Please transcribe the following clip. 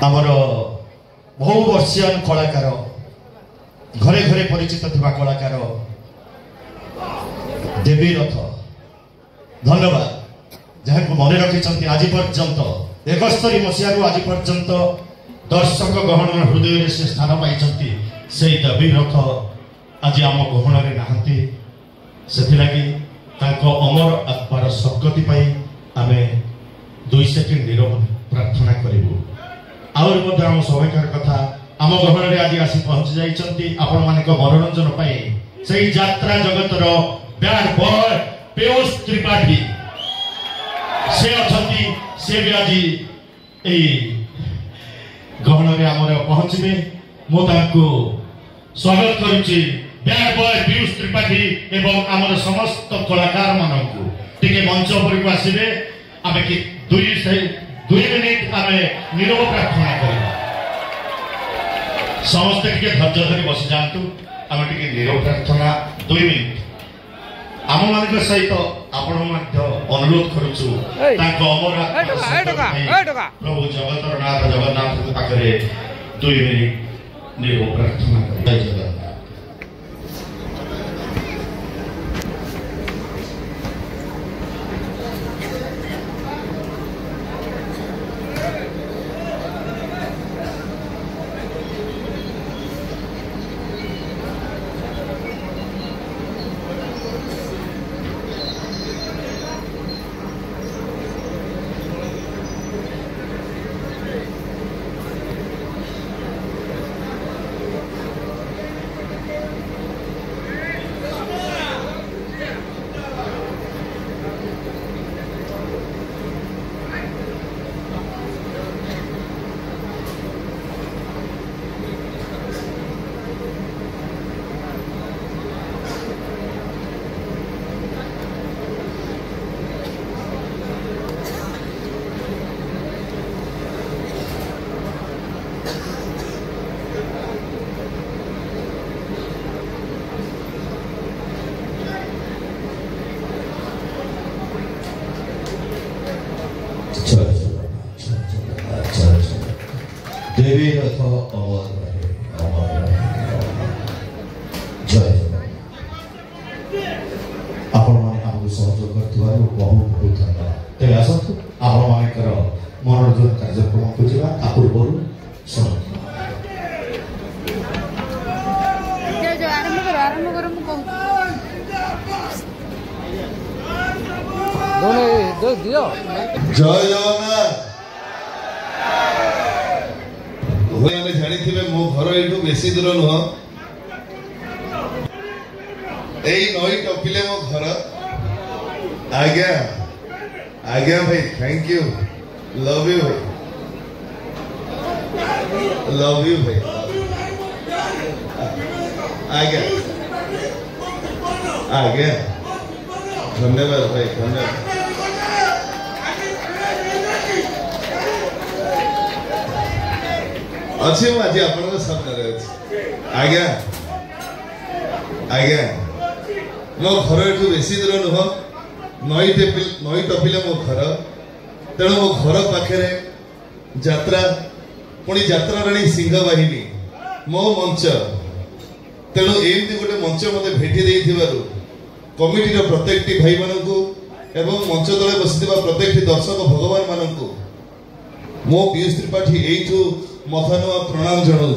आमर बहु वर्षीयान कलाकार घरे घरे परिचित थिबा कलाकार देवी रथ धन्यवाद जहाँ को मन रखी आज पर्यंत 71 मसीह आज पर्यंत दर्शक गहन हृदय से स्थान पाई से देवी रथ आज आम गहन में नहांती से अमर आत्मार सद्गति आम 2 सेकेंड नीरव प्रार्थना करूँ आम सौभाग्यर कथा आम गहन में आज आसी पहुंची जाइए आपण मान मनोरंजन से यात्रा जगतर बैड बॉय पीयूष त्रिपाठी से अच्छी से भी आज गहन में आमर पहुंचे मुझे स्वागत करुच्ची बैड बॉय पीयूष त्रिपाठी एवं आमर समस्त कलाकार मानू टे मंच पर आसवे आम कि 2 मिनिट आम नीरव प्रार्थना करवा समस्ते टे धैर्य धरी बसी जातु आम टे नीरव प्रार्थना 2 मिनिट आम मान सहित आपण अनुरोध करुचु प्रभु जगतर नाथ जगन्नाथ पाखे 2 मिनिट नीरव प्रार्थना कर देवी रथ अमर जय आपण मैंने सहयोग कर बहुत बहुत धन्यवाद तेज आसतु आपण मानकर मनोरंजन कार्यक्रम को जा पूर्व जय जगन्नाथ जानी मो घर यू बेसी दूर नुह नई टपिले मो घर आज्ञा आज्ञा भाई थैंक यू लव यू भाई लव यू भाई आज्ञा आज्ञा धन्यवाद भाई धन्यवाद अच्छे आज आप सामने आज्ञा आज्ञा मो घर यू बेसी दूर नुह नई टपिले मो घर तेणु मो घर पाखे यात्रा पुणी यात्रा राणी सिंह बाहिनी मो मंच तेणु एमती गोटे मंच मत भेटी कमिटी प्रत्येक भाई मानक एवं मंच तले बसी प्रत्येक दर्शक भगवान मानक मो पीयूष त्रिपाठी यू मथानुआ प्रणाम जनाऊँ।